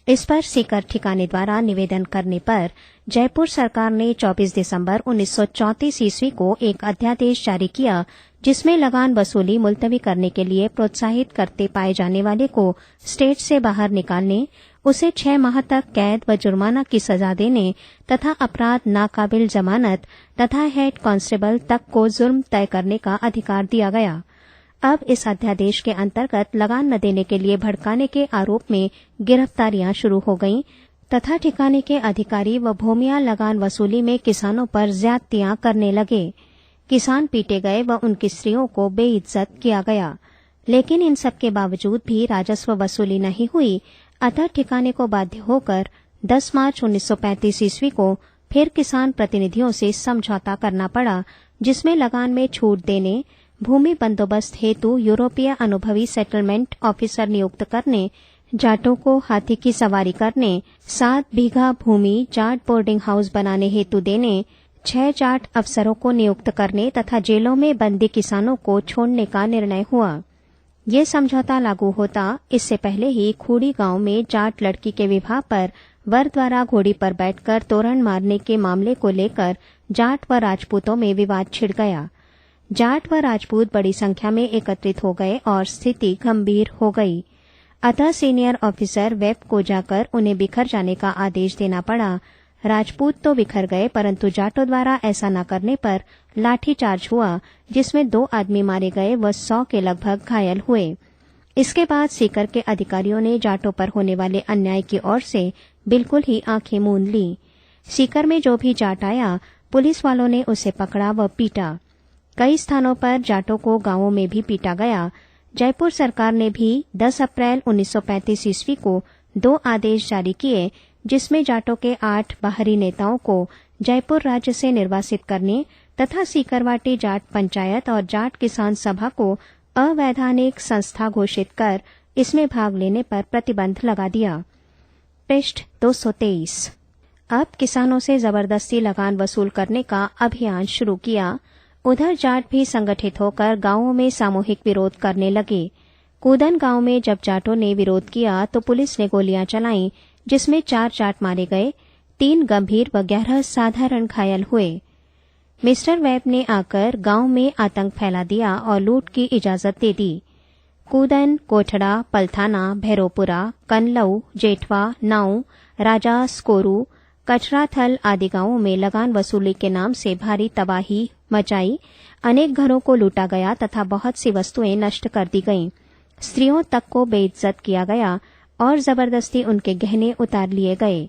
इस पर सीकर ठिकाने द्वारा निवेदन करने पर जयपुर सरकार ने 24 दिसंबर 1934 ईस्वी को एक अध्यादेश जारी किया, जिसमें लगान वसूली मुलतवी करने के लिए प्रोत्साहित करते पाए जाने वाले को स्टेट से बाहर निकालने, उसे 6 माह तक कैद व जुर्माना की सजा देने तथा अपराध नाकाबिल जमानत तथा हेड कांस्टेबल तक को जुर्म तय करने का अधिकार दिया गया। अब इस अध्यादेश के अंतर्गत लगान न देने के लिए भड़काने के आरोप में गिरफ्तारियां शुरू हो गईं तथा ठिकाने के अधिकारी व भूमिया लगान वसूली में किसानों पर ज्यादतियां करने लगे। किसान पीटे गए व उनकी स्त्रियों को बेइज्जत किया गया। लेकिन इन सब के बावजूद भी राजस्व वसूली नहीं हुई। अतः ठिकाने को बाध्य होकर 10 मार्च 1935 ईस्वी को फिर किसान प्रतिनिधियों से समझौता करना पड़ा, जिसमें लगान में छूट देने, भूमि बंदोबस्त हेतु यूरोपीय अनुभवी सेटलमेंट ऑफिसर नियुक्त करने, जाटों को हाथी की सवारी करने, 7 बीघा भूमि जाट बोर्डिंग हाउस बनाने हेतु देने, 6 जाट अफसरों को नियुक्त करने तथा जेलों में बंदी किसानों को छोड़ने का निर्णय हुआ। ये समझौता लागू होता इससे पहले ही खूड़ी गांव में जाट लड़की के विवाह पर वर द्वारा घोड़ी पर बैठकर तोरण मारने के मामले को लेकर जाट व राजपूतों में विवाद छिड़ गया। जाट व राजपूत बड़ी संख्या में एकत्रित हो गए और स्थिति गंभीर हो गई। अतः सीनियर ऑफिसर वेब को जाकर उन्हें बिखर जाने का आदेश देना पड़ा। राजपूत तो बिखर गए, परंतु जाटों द्वारा ऐसा न करने पर लाठीचार्ज हुआ, जिसमें 2 आदमी मारे गए व 100 के लगभग घायल हुए। इसके बाद सीकर के अधिकारियों ने जाटों पर होने वाले अन्याय की ओर से बिल्कुल ही आंखें मूंद ली। सीकर में जो भी जाट आया, पुलिस वालों ने उसे पकड़ा व पीटा। कई स्थानों पर जाटों को गांवों में भी पीटा गया। जयपुर सरकार ने भी 10 अप्रैल 1935 ईस्वी को 2 आदेश जारी किए, जिसमें जाटों के 8 बाहरी नेताओं को जयपुर राज्य से निर्वासित करने तथा सीकरवाटी जाट पंचायत और जाट किसान सभा को अवैधानिक संस्था घोषित कर इसमें भाग लेने पर प्रतिबंध लगा दिया। पृष्ठ 223। अब किसानों से जबरदस्ती लगान वसूल करने का अभियान शुरू किया। उधर जाट भी संगठित होकर गांवों में सामूहिक विरोध करने लगे। कूदन गांव में जब जाटों ने विरोध किया तो पुलिस ने गोलियां चलाईं, जिसमें 4 जाट मारे गए, 3 गंभीर व 11 साधारण घायल हुए। मिस्टर वेब ने आकर गांव में आतंक फैला दिया और लूट की इजाजत दे दी। कूदन, कोठड़ा, पलथाना, भैरोपुरा, कनलऊ, जेठवा, नाऊ, राजा, स्कोरू, कचराथल आदि गांवों में लगान वसूली के नाम से भारी तबाही मचाई। अनेक घरों को लूटा गया तथा बहुत सी वस्तुएं नष्ट कर दी गईं। स्त्रियों तक को बेइज्जत किया गया और जबरदस्ती उनके गहने उतार लिए गए।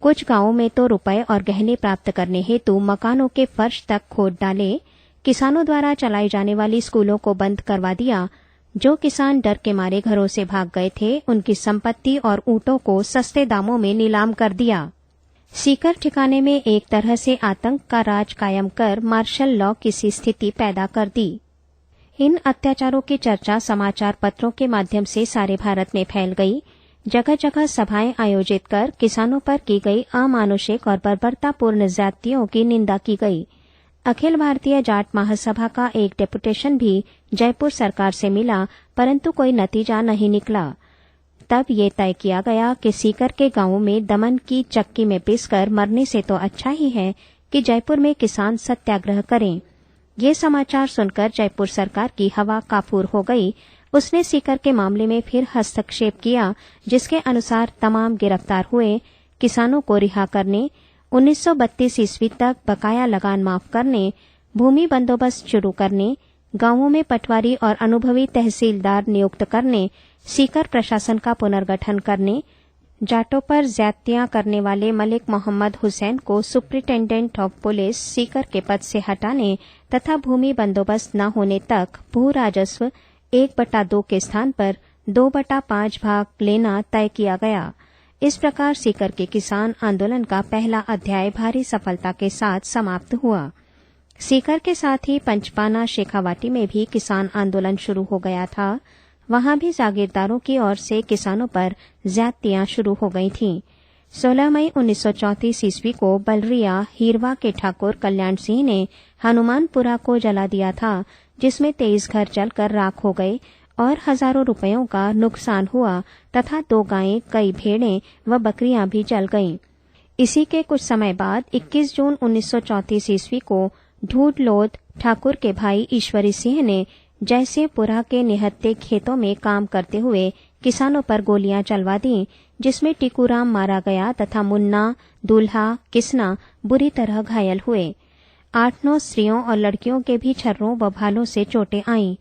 कुछ गांवों में तो रुपए और गहने प्राप्त करने हेतु मकानों के फर्श तक खोद डाले। किसानों द्वारा चलाई जाने वाली स्कूलों को बंद करवा दिया। जो किसान डर के मारे घरों से भाग गए थे, उनकी संपत्ति और ऊँटों को सस्ते दामों में नीलाम कर दिया। सीकर ठिकाने में एक तरह से आतंक का राज कायम कर मार्शल लॉ की सी स्थिति पैदा कर दी। इन अत्याचारों की चर्चा समाचार पत्रों के माध्यम से सारे भारत में फैल गई। जगह जगह सभाएं आयोजित कर किसानों पर की गई अमानुषिक और बर्बरतापूर्ण ज्यादतियों की निंदा की गई। अखिल भारतीय जाट महासभा का एक डेपुटेशन भी जयपुर सरकार से मिला, परंतु कोई नतीजा नहीं निकला। तब ये तय किया गया कि सीकर के गांवों में दमन की चक्की में पीसकर मरने से तो अच्छा ही है कि जयपुर में किसान सत्याग्रह करें। ये समाचार सुनकर जयपुर सरकार की हवा काफूर हो गई। उसने सीकर के मामले में फिर हस्तक्षेप किया, जिसके अनुसार तमाम गिरफ्तार हुए किसानों को रिहा करने, 1932 ईस्वी तक बकाया लगान माफ करने, भूमि बंदोबस्त शुरू करने, गांवों में पटवारी और अनुभवी तहसीलदार नियुक्त करने, सीकर प्रशासन का पुनर्गठन करने, जाटों पर ज्यादतियां करने वाले मलिक मोहम्मद हुसैन को सुप्रिंटेंडेंट ऑफ पुलिस सीकर के पद से हटाने तथा भूमि बंदोबस्त न होने तक भू राजस्व 1/2 के स्थान पर 2/5 भाग लेना तय किया गया। इस प्रकार सीकर के किसान आंदोलन का पहला अध्याय भारी सफलता के साथ समाप्त हुआ। सीकर के साथ ही पंचपाना शेखावाटी में भी किसान आंदोलन शुरू हो गया था। वहां भी जागीरदारों की ओर से किसानों पर ज्यादतियां शुरू हो गई थीं। 16 मई 1934 ईस्वी को बलरिया हीरवा के ठाकुर कल्याण सिंह ने हनुमानपुरा को जला दिया था, जिसमें 23 घर जलकर राख हो गए और हजारों रुपयों का नुकसान हुआ तथा 2 गायें, कई भेड़ें व बकरियां भी जल गईं। इसी के कुछ समय बाद 21 जून 1934 ईस्वी को ढूढलोद ठाकुर के भाई ईश्वरी सिंह ने जयसिंहपुरा के निहत्ते खेतों में काम करते हुए किसानों पर गोलियां चलवा दी, जिसमें टीकूराम मारा गया तथा मुन्ना, दूल्हा, किसना बुरी तरह घायल हुए। 8-9 स्त्रियों और लड़कियों के भी छर्रों व भालों से चोटें आईं।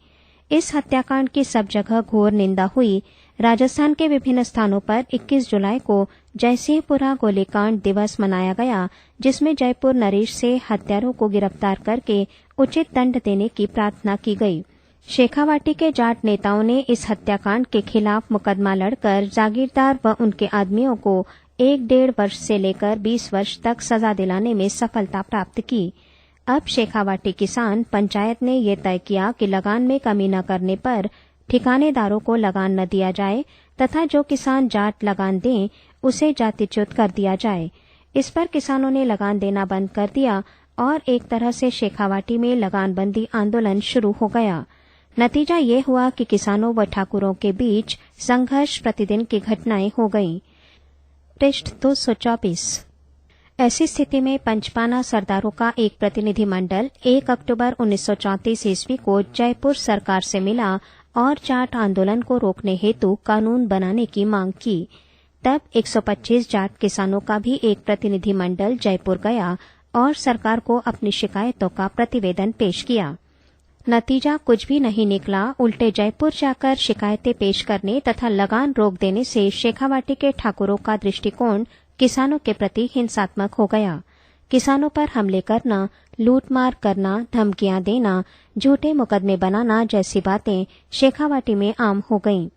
इस हत्याकांड की सब जगह घोर निंदा हुई। राजस्थान के विभिन्न स्थानों पर 21 जुलाई को जयसिंहपुरा गोलीकांड दिवस मनाया गया, जिसमें जयपुर नरेश से हत्यारों को गिरफ्तार करके उचित दंड देने की प्रार्थना की गई। शेखावाटी के जाट नेताओं ने इस हत्याकांड के खिलाफ मुकदमा लड़कर जागीरदार व उनके आदमियों को 1-1.5 वर्ष से लेकर 20 वर्ष तक सजा दिलाने में सफलता प्राप्त की। अब शेखावाटी किसान पंचायत ने यह तय किया कि लगान में कमी न करने पर ठिकानेदारों को लगान न दिया जाए तथा जो किसान जाट लगान दें उसे जातिच्युत कर दिया जाए। इस पर किसानों ने लगान देना बंद कर दिया और एक तरह से शेखावाटी में लगानबंदी आंदोलन शुरू हो गया। नतीजा ये हुआ कि किसानों व ठाकुरों के बीच संघर्ष प्रतिदिन की घटनाएं हो गईं। पृष्ठ 224। ऐसी स्थिति में पंचपाना सरदारों का एक प्रतिनिधिमंडल 1 अक्टूबर 1934 ईस्वी को जयपुर सरकार से मिला और जाट आंदोलन को रोकने हेतु कानून बनाने की मांग की। तब 125 जाट किसानों का भी एक प्रतिनिधिमंडल जयपुर गया और सरकार को अपनी शिकायतों का प्रतिवेदन पेश किया। नतीजा कुछ भी नहीं निकला। उल्टे जयपुर जाकर शिकायतें पेश करने तथा लगान रोक देने से शेखावाटी के ठाकुरों का दृष्टिकोण किसानों के प्रति हिंसात्मक हो गया। किसानों पर हमले करना, लूटमार करना, धमकियां देना, झूठे मुकदमे बनाना जैसी बातें शेखावाटी में आम हो गईं।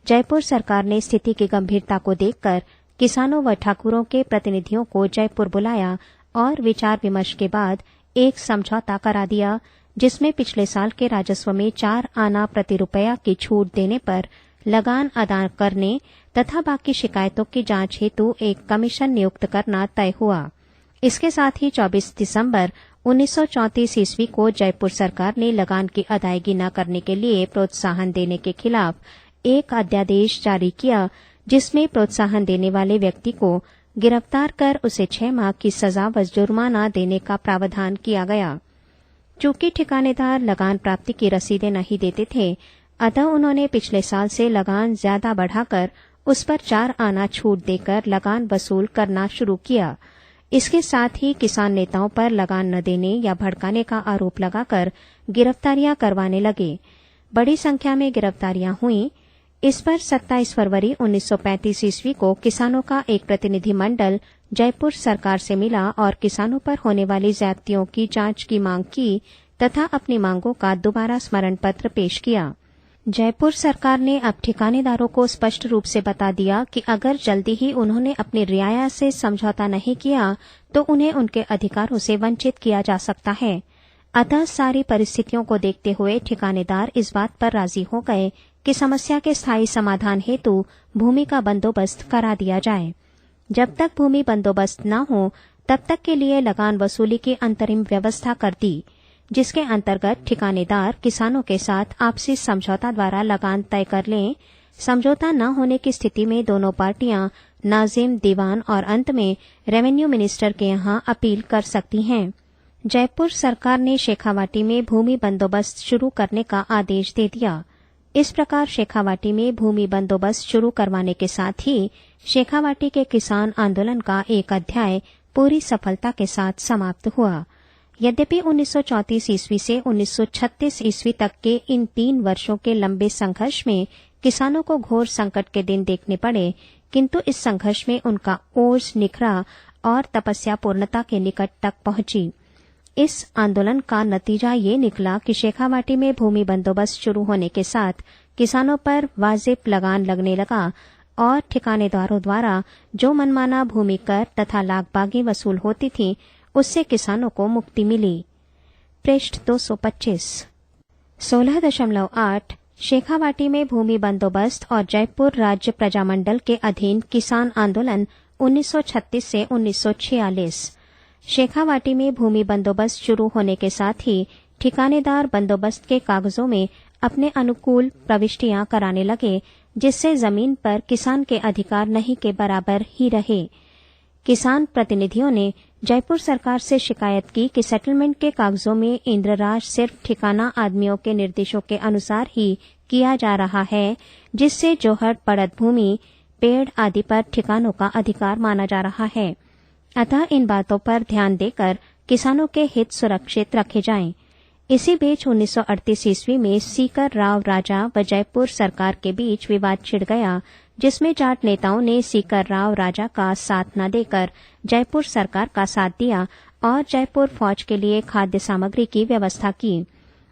जयपुर सरकार ने स्थिति की गंभीरता को देखकर किसानों व ठाकुरों के प्रतिनिधियों को जयपुर बुलाया और विचार विमर्श के बाद एक समझौता करा दिया, जिसमें पिछले साल के राजस्व में 4 आना प्रति रुपया की छूट देने पर लगान अदा करने तथा बाकी शिकायतों की जांच हेतु एक कमीशन नियुक्त करना तय हुआ। इसके साथ ही 24 दिसंबर 1934 ईस्वी को जयपुर सरकार ने लगान की अदायगी न करने के लिए प्रोत्साहन देने के खिलाफ एक अध्यादेश जारी किया, जिसमें प्रोत्साहन देने वाले व्यक्ति को गिरफ्तार कर उसे 6 माह की सजा व जुर्माना देने का प्रावधान किया गया। चूंकि ठिकानेदार लगान प्राप्ति की रसीदें नहीं देते थे, अतः उन्होंने पिछले साल से लगान ज्यादा बढ़ाकर उस पर 4 आना छूट देकर लगान वसूल करना शुरू किया। इसके साथ ही किसान नेताओं पर लगान न देने या भड़काने का आरोप लगाकर गिरफ्तारियां करवाने लगे। बड़ी संख्या में गिरफ्तारियां हुईं। इस पर 27 फरवरी 1935 ईस्वी को किसानों का एक प्रतिनिधि मंडल जयपुर सरकार से मिला और किसानों पर होने वाली ज्यादतियों की जांच की मांग की तथा अपनी मांगों का दोबारा स्मरण पत्र पेश किया। जयपुर सरकार ने अब ठिकानेदारों को स्पष्ट रूप से बता दिया कि अगर जल्दी ही उन्होंने अपनी रियाया से समझौता नहीं किया तो उन्हें उनके अधिकारों से वंचित किया जा सकता है। अतः सारी परिस्थितियों को देखते हुए ठिकानेदार इस बात पर राजी हो गए कि समस्या के स्थायी समाधान हेतु भूमि का बंदोबस्त करा दिया जाए। जब तक भूमि बंदोबस्त न हो तब तक के लिए लगान वसूली की अंतरिम व्यवस्था कर दी, जिसके अंतर्गत ठिकानेदार किसानों के साथ आपसी समझौता द्वारा लगान तय कर लें। समझौता न होने की स्थिति में दोनों पार्टियां नाजिम, दीवान और अंत में रेवेन्यू मिनिस्टर के यहां अपील कर सकती हैं। जयपुर सरकार ने शेखावाटी में भूमि बंदोबस्त शुरू करने का आदेश दे दिया। इस प्रकार शेखावाटी में भूमि बंदोबस्त शुरू करवाने के साथ ही शेखावाटी के किसान आंदोलन का एक अध्याय पूरी सफलता के साथ समाप्त हुआ। यद्यपि 1934 ईस्वी से 1936 ईस्वी तक के इन 3 वर्षों के लंबे संघर्ष में किसानों को घोर संकट के दिन देखने पड़े, किंतु इस संघर्ष में उनका ओज निखरा और तपस्या पूर्णता के निकट तक पहुंची। इस आंदोलन का नतीजा ये निकला कि शेखावाटी में भूमि बंदोबस्त शुरू होने के साथ किसानों पर वाजिब लगान लगने लगा और ठिकानेदारों द्वारा जो मनमाना भूमि कर तथा लागबागी वसूल होती थी, उससे किसानों को मुक्ति मिली। पृष्ठ 225। 16.8 शेखावाटी में भूमि बंदोबस्त और जयपुर राज्य प्रजामंडल के अधीन किसान आंदोलन 1936 से 1946। शेखावाटी में भूमि बंदोबस्त शुरू होने के साथ ही ठिकानेदार बंदोबस्त के कागजों में अपने अनुकूल प्रविष्टियां कराने लगे, जिससे जमीन पर किसान के अधिकार नहीं के बराबर ही रहे। किसान प्रतिनिधियों ने जयपुर सरकार से शिकायत की कि सेटलमेंट के कागजों में इंद्रराज सिर्फ ठिकाना आदमियों के निर्देशों के अनुसार ही किया जा रहा है, जिससे जोहर पड़त भूमि, पेड़ आदि पर ठिकानों का अधिकार माना जा रहा है। अतः इन बातों पर ध्यान देकर किसानों के हित सुरक्षित रखे जाएं। इसी बीच 1938 ईस्वी में सीकर राव राजा व जयपुर सरकार के बीच विवाद छिड़ गया, जिसमें जाट नेताओं ने सीकर राव राजा का साथ न देकर जयपुर सरकार का साथ दिया और जयपुर फौज के लिए खाद्य सामग्री की व्यवस्था की।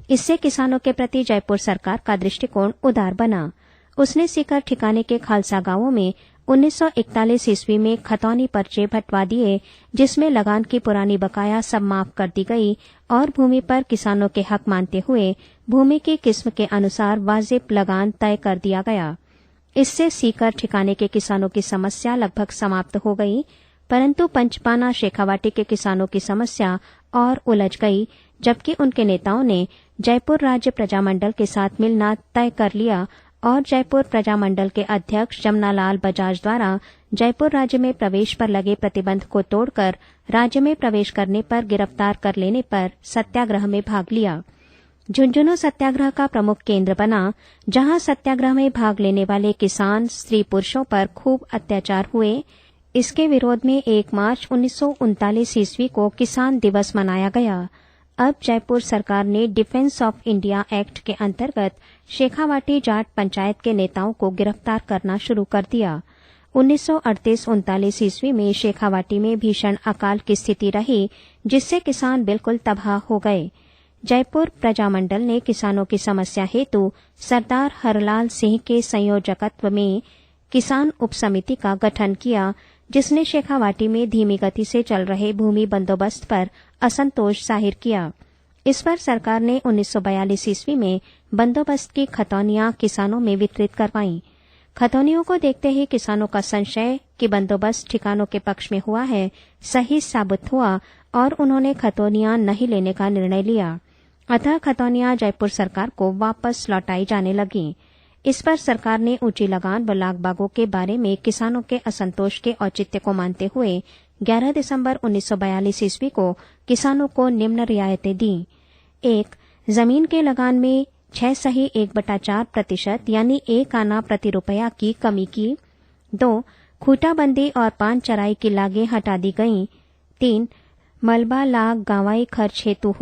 इससे किसानों के प्रति जयपुर सरकार का दृष्टिकोण उदार बना। उसने सीकर ठिकाने के खालसा गांवों में 1941 ईस्वी में खतौनी पर्चे बंटवा दिए, जिसमें लगान की पुरानी बकाया सब माफ कर दी गई और भूमि पर किसानों के हक मानते हुए भूमि की किस्म के अनुसार वाजिब लगान तय कर दिया गया। इससे सीकर ठिकाने के किसानों की समस्या लगभग समाप्त हो गई, परंतु पंचपाना शेखावाटी के किसानों की समस्या और उलझ गई, जबकि उनके नेताओं ने जयपुर राज्य प्रजामंडल के साथ मिलना तय कर लिया और जयपुर प्रजामंडल के अध्यक्ष जमनालाल बजाज द्वारा जयपुर राज्य में प्रवेश पर लगे प्रतिबंध को तोड़कर राज्य में प्रवेश करने पर गिरफ्तार कर लेने पर सत्याग्रह में भाग लिया। झुंझुनू सत्याग्रह का प्रमुख केंद्र बना, जहां सत्याग्रह में भाग लेने वाले किसान स्त्री पुरुषों पर खूब अत्याचार हुए। इसके विरोध में 1 मार्च 1939 ईस्वी को किसान दिवस मनाया गया। अब जयपुर सरकार ने डिफेंस ऑफ इंडिया एक्ट के अंतर्गत शेखावाटी जाट पंचायत के नेताओं को गिरफ्तार करना शुरू कर दिया। 1938-39 ईस्वी में शेखावाटी में भीषण अकाल की स्थिति रही, जिससे किसान बिल्कुल तबाह हो गए। जयपुर प्रजामंडल ने किसानों की समस्या हेतु सरदार हरलाल सिंह के संयोजकत्व में किसान उपसमिति का गठन किया, जिसने शेखावाटी में धीमी गति से चल रहे भूमि बंदोबस्त पर असंतोष जाहिर किया। इस पर सरकार ने 1942 ईस्वी में बंदोबस्त की खतौनियां किसानों में वितरित करवाईं। खतौनियों को देखते ही किसानों का संशय कि बंदोबस्त ठिकानों के पक्ष में हुआ है सही साबित हुआ और उन्होंने खतौनियां नहीं लेने का निर्णय लिया। अतः खतौनियां जयपुर सरकार को वापस लौटाई जाने लगीं। इस पर सरकार ने ऊंची लगान व लागबागों के बारे में किसानों के असंतोष के औचित्य को मानते हुए 11 दिसंबर 1942 ईस्वी को किसानों को निम्न रियायतें दी। 1. जमीन के लगान में 6.1/4% यानी 1 आना प्रति रुपया की कमी की। 2. खूटाबंदी और पान चराई की लागें हटा दी गईं। 3. मलबा लाग गांवाई खर्च हेतु